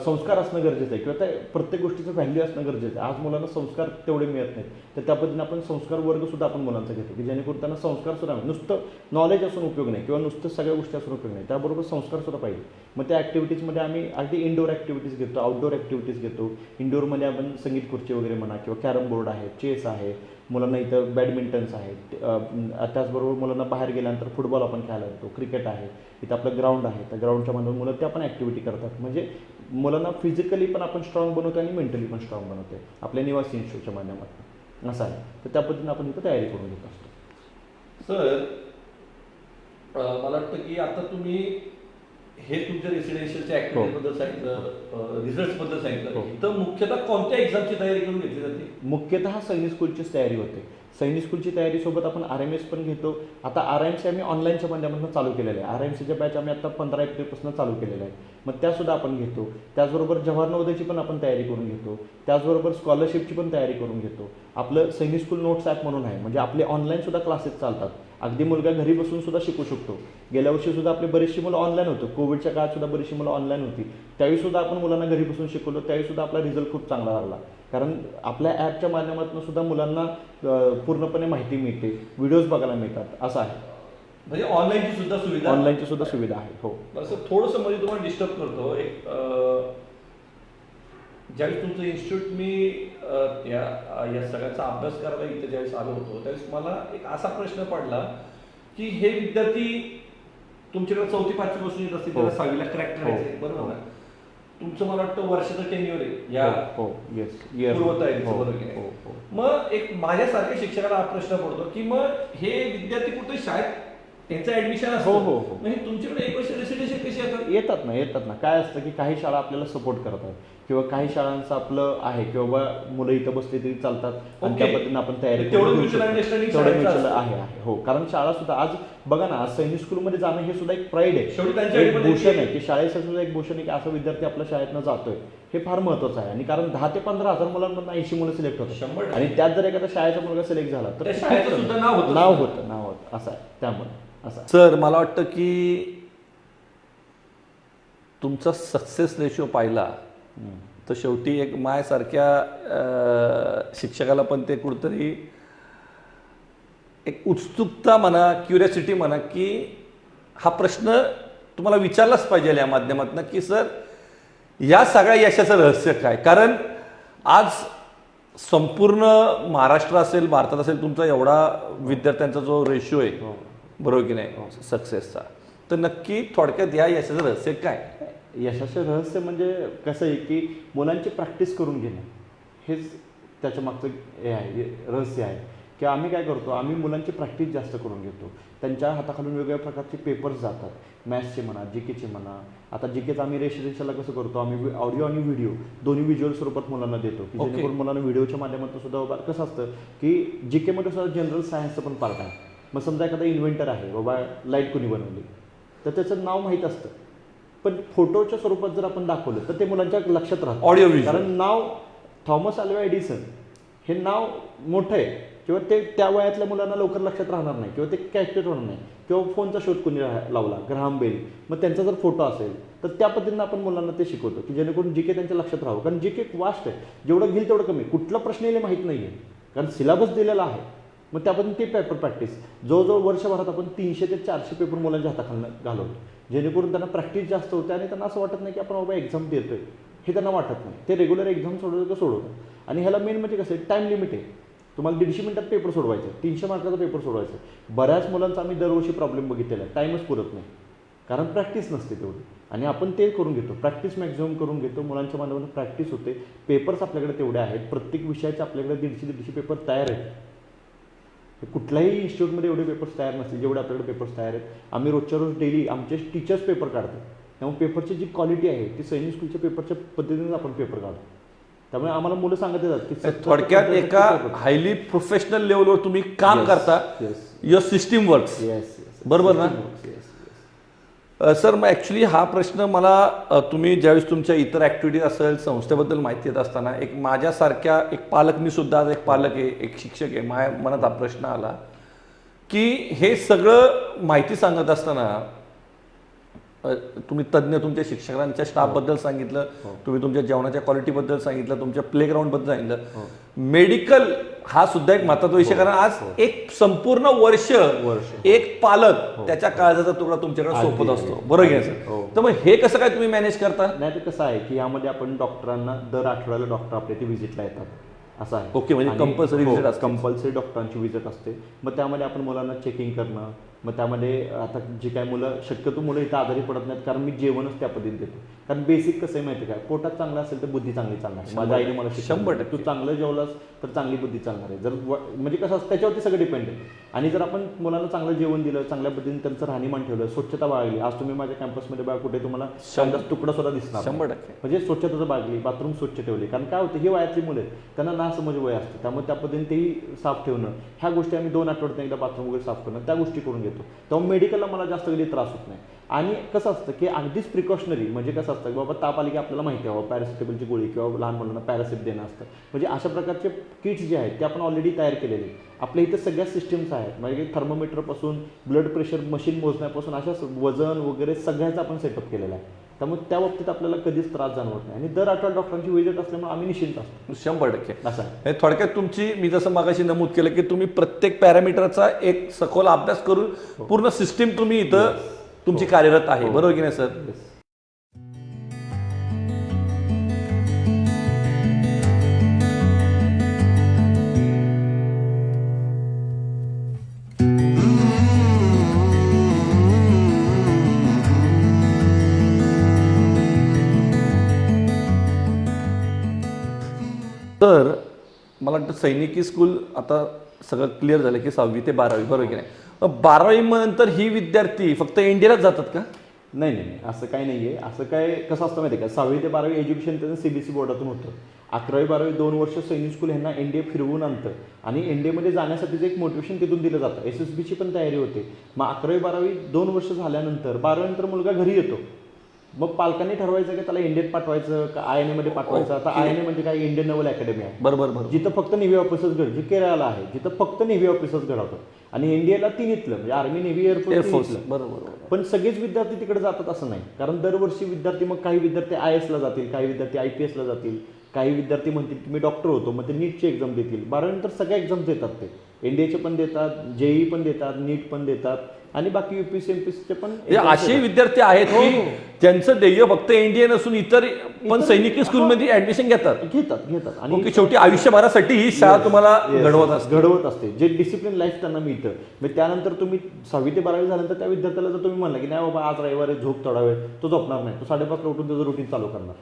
संस्कार असणं गरजेचं आहे किंवा त्या प्रत्येक गोष्टीचं व्हॅल्यू असणं गरजेचं आहे. आज मुलांना संस्कार तेवढे मिळत नाहीत, तर त्या पद्धतीने आपण संस्कार वर्ग सुद्धा आपण मुलांचा घेतो की जेणेकरून त्यांना संस्कार सुद्धा, नुसतं नॉलेज असून उपयोग नाही किंवा नुसतं सगळ्या गोष्टी असून उपयोग नाही, त्याबरोबर संस्कार सुद्धा पाहिजे. मग त्या ॲक्टिव्हिटीजमध्ये आम्ही अगदी इंडोर ॲक्टिव्हिटीज घेतो, आउटडोर ॲक्टिव्हिटीज घेतो. इंडोरमध्ये आपण संगीत खुर्ची वगैरे म्हणा किंवा कॅरम बोर्ड आहे, चेस आहे, मुलांना इथं बॅडमिंटन्स आहेत. त्याचबरोबर मुलांना बाहेर गेल्यानंतर फुटबॉल आपण खेळायला येतो, क्रिकेट आहे, इथं आपलं ग्राउंड आहे, त्या ग्राउंडच्या माध्यमातून मुलं त्या पण ॲक्टिव्हिटी करतात. म्हणजे मुलांना फिजिकली पण आपण स्ट्रॉंग बनवतो आणि मेंटली पण स्ट्रॉंग बनवतो आपल्या निवासी इन्स्टिट्यूटच्या माध्यमातून. असं आहे. तर त्या पद्धतीने आपण इथं तयारी करून घेत असतो. सर मला वाटतं की आता तुम्ही हे तुमच्या रेसिडेन्शियलच्या ऍक्टिव्हिटीबद्दल सांगितलं, रिझल्ट्सबद्दल सांगितलं, तर मुख्यतः कोणत्या एक्झामची तयारी करून घेतली जाते? मुख्यतः सैनिक स्कूलचीच तयारी होते. सैनिक स्कूलची तयारीसोबत आपण RMS पण घेतो. आता RMC आम्ही ऑनलाईनच्या माध्यमातून चालू केलेलं आहे. RMCच्या बॅच आम्ही आता 15 एप्रिलपासून चालू केलेलं आहे. मग त्यासुद्धा आपण घेतो. त्याचबरोबर जवाहर नवोदयची पण आपण तयारी करून घेतो. त्याचबरोबर स्कॉलरशिपची पण तयारी करून घेतो. आपलं सैनिक स्कूल नोट्स ॲप म्हणून आहे, म्हणजे आपले ऑनलाईनसुद्धा क्लासेस चालतात. अगदी मुलगा घरी बसून सुद्धा शिकू शकतो. गेल्या वर्षी सुद्धा आपली बरीचशी मुलं ऑनलाईन होतं. कोविडच्या काळात सुद्धा बरीचशी मुलं ऑनलाईन होती. त्यावेळीसुद्धा आपण मुलांना घरी बसून शिकवलं. त्यावेळीसुद्धा आपला रिझल्ट खूप चांगला लागला. कारण आपल्या ॲपच्या माध्यमातून सुद्धा मुलांना पूर्णपणे माहिती मिळते, व्हिडिओज बघायला मिळतात. असं आहे. म्हणजे ऑनलाईनची सुद्धा सुविधा, ऑनलाईनची सुद्धा सुविधा आहे. हो. असं थोडंसं म्हणजे तुम्हाला डिस्टर्ब करतो. एक ज्यावेळेस तुमचं इन्स्टिट्यूट मी या सगळ्याचा अभ्यास करायला इथे ज्यावेळेस आलो होतो, त्यावेळेस मला एक असा प्रश्न पडला की हे विद्यार्थी तुमच्याकडे 4वी-5वी पासून येत असतील, त्याला 6वीला क्रॅक करायचे, बरोबर ना? तुमचं मला वाटतं वर्षाचं टेन्युअर आहे या पूर्वतयारीचं, बरोबर आहे? मग एक माझ्यासारख्या शिक्षकाला हा प्रश्न पडतो की मग हे विद्यार्थी कुठे शाळेत त्यांचं ऍडमिशन असतं, म्हणजे तुमच्याकडे 1 वर्ष रेसिडेन्शियल कशी येतात ना. काय असतं की काही शाळा आपल्याला सपोर्ट करतात किंवा काही शाळांचं आपलं आहे की बाबा मुलं इथं बसले तरी चालतात आणि त्या पद्धतीने आपण तयारी तेवढं आहे. हो, कारण शाळा सुद्धा आज बघा ना, आज सैनिक स्कूलमध्ये जाणं हे सुद्धा एक प्राईड आहे, एक भूषण आहे की शाळेसाठी सुद्धा एक भूषण आहे की असा विद्यार्थी आपल्या शाळेतनं जातोय, हे फार महत्वाचं आहे. आणि कारण 10 ते 15 हजार मुलांना 80 मुलं सिलेक्ट होतात आणि त्यात जर एखादा शाळेचा मुलगा सिलेक्ट झाला तर नाव होतं असं आहे. त्यामुळे असं सर मला वाटतं की तुमचा सक्सेस रेशो पाहिला तर शेवटी एक माझ्यासारख्या शिक्षकाला पण ते कुठंतरी एक उत्सुकता म्हणा, क्युरियोसिटी म्हणा की हा प्रश्न तुम्हाला विचारलाच पाहिजे या माध्यमातून की सर या सगळ्या यशाचं रहस्य काय. कारण आज संपूर्ण महाराष्ट्र असेल, भारतात असेल, तुमचा एवढा विद्यार्थ्यांचा जो रेशिओ आहे, हो. बरोबर की नाही, सक्सेसचा, तर नक्की थोडक्यात या यशाचं रहस्य काय? यशाचं रहस्य म्हणजे कसं आहे की मुलांची प्रॅक्टिस करून घेणं हेच त्याच्या मागचं हे आहे, रहस्य आहे की आम्ही काय करतो, आम्ही मुलांची प्रॅक्टिस जास्त करून घेतो. त्यांच्या हाताखालून वेगवेगळ्या प्रकारचे पेपर्स जातात, मॅथ्सचे म्हणा, जी केचे म्हणा. आता जी केचं आम्ही रेसिडेन्शियलला कसं करतो, आम्ही ऑडिओ आणि व्हिडिओ दोन्ही व्हिज्युअल स्वरूपात मुलांना देतो की जेणेकरून मुलांना व्हिडिओच्या माध्यमातून सुद्धा कसं असतं की जी केमध्ये सुद्धा जनरल सायन्सचं पण पार्ट आहे. मग समजा एखादा इन्व्हेंटर आहे, बाबा लाईट कोणी बनवली, तर त्याचं नाव माहीत असतं, पण फोटोच्या स्वरूपात जर आपण दाखवलं तर ते मुलांच्या लक्षात राहतं. Audio visual. कारण नाव थॉमस अल्वा एडिसन हे नाव मोठं आहे किंवा ते त्या वयातल्या मुलांना लवकर लक्षात राहणार नाही किंवा ते कॅप्चर होणार नाही. किंवा फोनचा शोध कोणी लावला, ग्राहम बेल, मग त्यांचा जर फोटो असेल तर त्या पद्धतीनं आपण मुलांना ते शिकवतो की जेणेकरून जी के त्यांच्या लक्षात राहावं. कारण जी के वास्ट आहे, जेवढं घेईल तेवढं कमी. कुठला प्रश्न येईल माहीत नाही आहे कारण सिलेबस दिलेला आहे. मग त्यापासून ते पेपर प्रॅक्टिस जवळजवळ वर्षभरात आपण 300 ते 400 पेपर मुलांच्या हाताखालून घालवतो, जेणेकरून त्यांना प्रॅक्टिस जास्त होते आणि त्यांना असं वाटत नाही की आपण बाबा एक्झाम देतोय, हे त्यांना वाटत नाही. ते रेग्युलर एक्झाम सोडवतात. आणि ह्याला मेन म्हणजे कसं आहे, टाईम लिमिट आहे. तुम्हाला 150 मिनिटात पेपर सोडवायचा, 300 मार्काचा पेपर सोडवायचा. बऱ्याच मुलांचा आम्ही दरवर्षी प्रॉब्लेम बघितलेला आहे, टाईमच पुरत नाही कारण प्रॅक्टिस नसते तेवढी. आणि आपण ते करून घेतो, प्रॅक्टिस मॅक्झिमम करून घेतो. मुलांच्या माध्यमातून प्रॅक्टिस होते. पेपर्स आपल्याकडे तेवढे आहेत, प्रत्येक विषयाचे आपल्याकडे 150-150 पेपर तयार आहेत. कुठल्याही इन्स्टिट्यूटमध्ये एवढे पेपर्स तयार नसतील जेवढे आपल्याकडे पेपर्स तयार आहेत. आम्ही रोजच्या रोज डेली आमचे टीचर्स पेपर काढतो. त्यामुळे पेपरची जी क्वालिटी आहे ती सैनिक स्कूलच्या पेपरच्या पद्धतीनेच आपण पेपर काढतो. त्यामुळे आम्हाला मुलं सांगत येतात की थोडक्यात एका हायली प्रोफेशनल लेवलवर तुम्ही काम करता. Your system works. बरोबर ना सर? मग ॲक्च्युली हा प्रश्न मला तुम्ही ज्यावेळेस तुमच्या इतर ॲक्टिव्हिटीज असेल, संस्थेबद्दल माहिती देत असताना, एक माझ्यासारख्या एक पालक, मी सुद्धा आज एक पालक आहे, एक शिक्षक आहे, माझ्या मनात हा प्रश्न आला की हे सगळं माहिती सांगत असताना तुम्ही तज्ज्ञ तुमच्या शिक्षकांच्या स्टाफबद्दल सांगितलं, तुम्ही तुमच्या जेवणाच्या क्वालिटीबद्दल सांगितलं, तुमच्या प्लेग्राऊंडबद्दल सांगितलं, मेडिकल हा सुद्धा एक महत्त्वाचा विषय. कारण आज एक संपूर्ण वर्ष एक पालक त्याच्या काळजाचा तुकडा तुमच्याकडे सोपत असतो, बरोबर आहे सर? तर मग हे कसं काय तुम्ही मॅनेज करता? नाही, तर कसं आहे की यामध्ये आपण डॉक्टरांना दर आठवड्याला डॉक्टर आपल्या ते व्हिजिटला येतात, असं आहे. ओके, म्हणजे कंपल्सरी व्हिजिट असते. कंपल्सरी डॉक्टरांची व्हिजिट असते. मग त्यामध्ये आपण मुलांना चेकिंग करणं, मग त्यामध्ये आता जी काय मुलं, शक्यतो मुलं इथं आजारी पडत नाहीत कारण मी जेवणच त्या पद्धतीने देतो. कारण बेसिक कसं आहे माहिती आहे काय, पोटात चांगलं असेल तर बुद्धी चांगली चालणार आहे. माझ्या आईने मला 100% तू चांगलं जेवलास तर चांगली बुद्धी चालणार आहे. जर म्हणजे कसं असतं त्याच्यावरती सगळं डिपेंड आहे. आणि जर आपण मुलांना चांगलं जेवण दिलं, चांगल्या पद्धतीने त्यांचं राहणीमान ठेवलं, स्वच्छता बाळगली. आज तुम्ही माझ्या कॅम्पसमध्ये बघा, कुठे तुम्हाला तुकडा सुद्धा दिसणार 100%. म्हणजे स्वच्छता बाळगली, बाथरूम स्वच्छ ठेवली. कारण काय होतं, ही वयातली मुलं आहेत, त्यांना ना समज वय असतं, त्यामुळे त्या पद्धतीने तेही साफ ठेवणं, ह्या गोष्टी आम्ही 2 आठवड्यात एकदा बाथरूम वगैरे साफ करणं, त्या गोष्टी करून घेतो. तेव्हा मेडिकलला मला जास्त कधी त्रास होत नाही. आणि कसं असतं की अगदीच प्रिकॉशनरी, म्हणजे कसं असतं की बाबा ताप आली की आपल्याला माहिती आहे पॅरासिटेबलची गोळी किंवा लहान मुलांना पॅरासिट देणं असतं. म्हणजे अशा प्रकारचे किट्स जे आहेत ते आपण ऑलरेडी तयार केलेले आहेत. आपल्या इथं सगळ्या सिस्टम्स आहेत, म्हणजे थर्मोमीटरपासून ब्लड प्रेशर मशीन मोजण्यापासून अशा वजन वगैरे सगळ्याचा आपण सेटअप केलेला आहे. त्यामुळे त्या बाबतीत आपल्याला कधीच त्रास जाणवत नाही. आणि दर आठवड्यात डॉक्टरांची व्हिजिट असल्यामुळे आम्ही निश्चिंत असतो. 100%. असं आहे. थोडक्यात तुमची, मी जसं मागाशी नमूद केलं की तुम्ही प्रत्येक पॅरामीटरचा एक सखोल अभ्यास करून पूर्ण सिस्टीम तुम्ही इथं तुमची कार्यरत आहे, बरोबर की नाही सर? तर मला वाटतं सैनिकी स्कूल आता सगळं क्लिअर झालं की 6वी ते 12वी, बरोबर की नाही? 12वी नंतर ही विद्यार्थी फक्त इंडियालाच जातात का? नाही नाही, असं काही नाही आहे. असं काय कसं असतं माहिती आहे का, 6वी ते 12वी एज्युकेशन त्यांचं CBSE बोर्डातून होतं. 11वी 12वी 2 वर्ष सैनिक स्कूल ह्यांना एनडीए फिरवून आणतं आणि एनडीएमध्ये जाण्यासाठीचं एक मोटिवेशन तिथून दिलं जातं. SSBची पण तयारी होते. मग 11वी 12वी 2 वर्ष झाल्यानंतर 12वी नंतर मुलगा घरी येतो. मग पालकांनी ठरवायचं की त्याला इंडियन पाठवायचं का INA मध्ये पाठवायचं. आता INA म्हणजे काय, इंडियन नेव्हल अकॅडमी आहे, बरोबर, जिथं फक्त नेव्ही ऑफिसर्स घड, जी केरळला आहे, जिथं फक्त नेव्ही ऑफिसर्स घडवतात. आणि इंडियाला 3 इथलं म्हणजे आर्मी, नेव्ही, एअरफोर्स. बरोबर. पण सगळेच विद्यार्थी तिकडे जातात असं नाही. कारण दरवर्षी विद्यार्थी, मग काही विद्यार्थी IAS ला जातील, काही विद्यार्थी IPS ला जातील, काही विद्यार्थी म्हणतील की मी डॉक्टर होतो, मग ते नीटची एक्झाम देतील. 12वी नंतर सगळ्या एक्झाम्स देतात, ते एनडीएचे पण देतात, जेई पण देतात, नीट पण देतात आणि बाकी युपीएससी एमपीएससीचे पण असे विद्यार्थी आहेत की त्यांचं ध्येय फक्त एनडीए नसून इतर पण सैनिकी स्कूलमध्ये ऍडमिशन घेतात आणि ओके, शेवटी आयुष्यभरासाठी ही शाळा तुम्हाला घडवत असते. जे डिसिप्लिन लाईफ त्यांना मिळतं. मग त्यानंतर तुम्ही 6वी ते 12वी झाल्यानंतर त्या विद्यार्थ्याला जर तुम्ही म्हणला की नाही बाबा आज रविवारी झोप थोडा वेळ, तो झोपणार नाही, तो 5:30 उठून त्याचं रुटीन चालू करणार.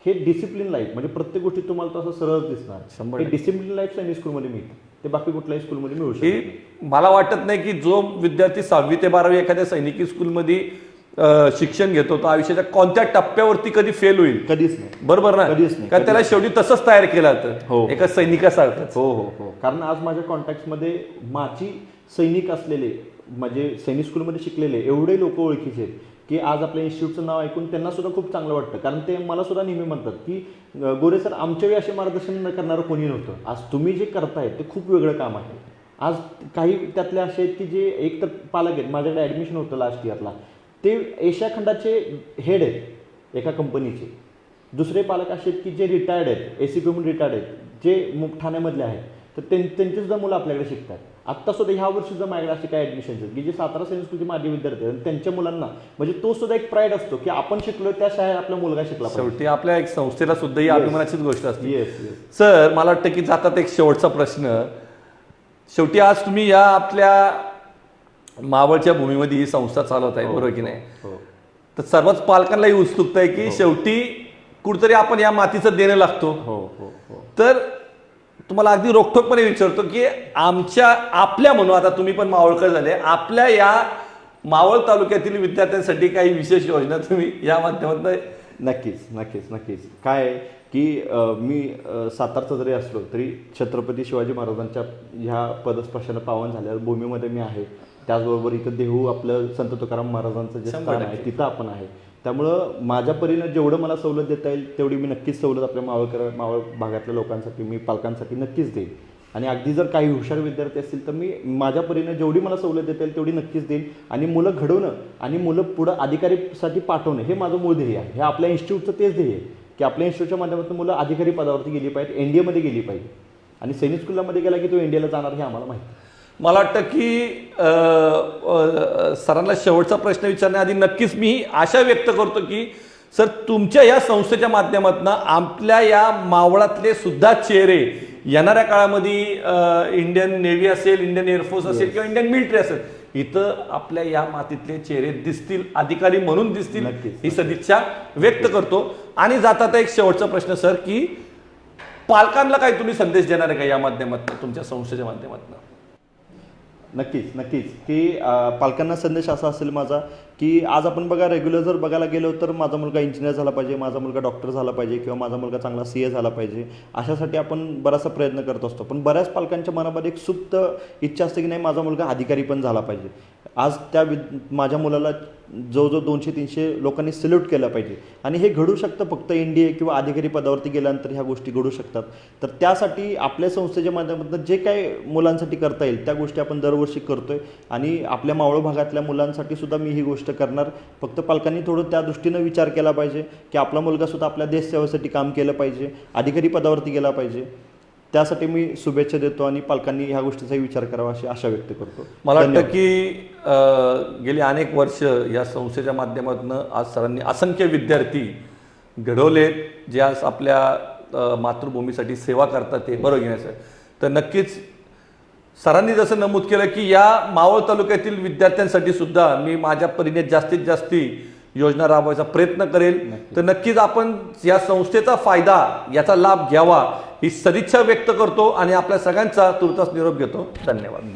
हे डिसिप्लिन लाईफ म्हणजे प्रत्येक गोष्टी तुम्हाला तो असं सरळ दिसणार. हे डिसिप्लिन लाईफ सैनिक स्कूलमध्ये मिळतं, ते बाकी कुठल्याही स्कूलमध्ये मिळू शकत. मला वाटत नाही की जो विद्यार्थी 6वी ते 12वी एखाद्या सैनिकी स्कूलमध्ये शिक्षण घेतो तो आयुष्याच्या कोणत्या टप्प्यावरती कधी फेल होईल, कधीच नाही. बरोबर ना, कधीच नाही. कारण त्याला शेवटी तसंच तयार केलं जातं एका सैनिकासारखं. हो. कारण आज माझ्या कॉन्टॅक्टमध्ये माझी सैनिक असलेले म्हणजे सैनिक स्कूलमध्ये शिकलेले एवढे लोक ओळखीचे आहेत की आज आपल्या इन्स्टिट्यूटचं नाव ऐकून त्यांना सुद्धा खूप चांगलं वाटतं. कारण ते मला सुद्धा नेहमी म्हणतात की गोरे सर, आमच्या वेळी असे मार्गदर्शन करणारं कोणी नव्हतं. आज तुम्ही जे करताय ते खूप वेगळं काम आहे. आज काही त्यातले असे आहेत की जे एक तर पालक आहेत, माझ्याकडे ॲडमिशन होतं लास्ट इयरला, ते एशिया खंडाचे हेड आहेत एका कंपनीचे. दुसरे पालक असे आहेत की जे रिटायर्ड आहेत, ACP म्हणून रिटायर्ड आहेत, जे ठाण्यामधले आहेत, तर त्यांची सुद्धा मुलं आपल्याकडे शिकतात. आत्ता सुद्धा ह्या वर्षी सुद्धा माझ्याकडे असे काही ॲडमिशन्स आहेत की जे सातारा सैनिक स्कूलचे माझे विद्यार्थी आहेत. त्यांच्या मुलांना म्हणजे तो सुद्धा एक प्राईड असतो की आपण शिकलो त्या शाळेत आपला मुलगा शिकला. शेवटी आपल्या एक संस्थेला सुद्धा ही अभिमानाचीच गोष्ट असते. येस. सर, मला वाटतं की जातात एक शेवटचा प्रश्न. शेवटी आज तुम्ही या आपल्या मावळच्या भूमीमध्ये ही संस्था चालवत आहे, बरोबर की नाही? तर सर्वच पालकांना ही उत्सुकता आहे की शेवटी कुठतरी आपण या मातीचं देणं लागतो. तर तुम्हाला अगदी रोखठोकपणे विचारतो की आपल्या म्हणून आता तुम्ही पण मावळकर झाले, आपल्या या मावळ तालुक्यातील विद्यार्थ्यांसाठी काही विशेष योजना तुम्ही या माध्यमातून? नक्कीच. काय आहे की मी सातारचा जरी असलो तरी छत्रपती शिवाजी महाराजांच्या ह्या पदस्पर्शानं पावन झालेल्या भूमीमध्ये मी आहे. त्याचबरोबर इथं देहू आपलं संत तुकाराम महाराजांचं जे स्थान आहे तिथं आपण आहे. त्यामुळं माझ्या परीनं जेवढं मला सवलत देता येईल तेवढी मी नक्कीच सवलत आपल्या मावळ भागातल्या लोकांसाठी, मी पालकांसाठी नक्कीच देईन. आणि अगदी जर काही हुशार विद्यार्थी असतील तर मी माझ्या परीनं जेवढी मला सवलत देता येईल तेवढी नक्कीच देईन. आणि मुलं घडवणं आणि मुलं पुढं अधिकारीसाठी पाठवणं हे माझं मूळ ध्येय आहे. हे आपल्या इन्स्टिट्यूटचं तेच ध्येय आहे की आपल्या इन्स्टिट्यूटच्या माध्यमातून मुलं अधिकारी पदावरती गेली पाहिजेत, एनडीएमध्ये गेली पाहिजे. आणि सैनिक स्कूलमध्ये गेला की तो एनडीएला जाणार हे आम्हाला माहिती. मला वाटतं की सरांना शेवटचा प्रश्न विचारण्याआधी नक्कीच मी आशा व्यक्त करतो की सर, तुमच्या या संस्थेच्या माध्यमातून आपल्या या मावळातले सुद्धा चेहरे येणाऱ्या काळामध्ये इंडियन नेव्ही असेल, इंडियन एअरफोर्स असेल किंवा इंडियन मिलिटरी असेल, इथं आपल्या या मातीतले चेहरे दिसतील, अधिकारी म्हणून दिसतील, ही सदिच्छा व्यक्त करतो. आणि जातात एक शेवटचा प्रश्न सर की पालकांना काही तुम्ही संदेश देणार आहे का या माध्यमातून, तुमच्या संस्थेच्या माध्यमातून? नक्कीच की पालकांना संदेश असा असेल माझा की आज आपण बघा रेग्युलर जर बघायला गेलो तर माझा मुलगा इंजिनियर झाला पाहिजे, माझा मुलगा डॉक्टर झाला पाहिजे किंवा माझा मुलगा चांगला CA झाला पाहिजे, अशासाठी आपण बराचसा प्रयत्न करत असतो. पण बऱ्याच पालकांच्या मनामध्ये एक सुप्त इच्छा असते की नाही माझा मुलगा अधिकारी पण झाला पाहिजे. आज माझ्या मुलाला जवळजवळ 200-300 लोकांनी सल्यूट केलं पाहिजे. आणि हे घडू शकतं फक्त एनडीए किंवा अधिकारी पदावरती गेल्यानंतर ह्या गोष्टी घडू शकतात. तर त्यासाठी आपल्या संस्थेच्या माध्यमातून जे काही मुलांसाठी करता येईल त्या गोष्टी आपण दरवर्षी करतोय. आणि आपल्या मावळ भागातल्या मुलांसाठी सुद्धा मी ही गोष्ट करणार. फक्त पालकांनी थोडं त्या दृष्टीनं विचार केला पाहिजे की आपला मुलगा सुद्धा आपल्या देश सेवेसाठी काम केलं पाहिजे, अधिकारी पदावरती गेला पाहिजे. त्यासाठी मी शुभेच्छा देतो आणि पालकांनी ह्या गोष्टीचाही विचार करावा अशी आशा व्यक्त करतो. मला वाटतं की गेली अनेक वर्ष या संस्थेच्या माध्यमातून आज सरांनी असंख्य विद्यार्थी घडवलेत जे आज आपल्या मातृभूमीसाठी सेवा करतात, ते बरोबर घेण्याचं. तर नक्कीच सरांनी जसं नमूद केलं की या मावळ तालुक्यातील विद्यार्थ्यांसाठी सुद्धा मी माझ्या परीने जास्तीत जास्त योजना राबवायचा प्रयत्न करेल. तर नक्कीच आपण या संस्थेचा फायदा, याचा लाभ घ्यावा ही सदिच्छा व्यक्त करतो आणि आपल्या सगळ्यांचा तुर्तास निरोप घेतो. धन्यवाद.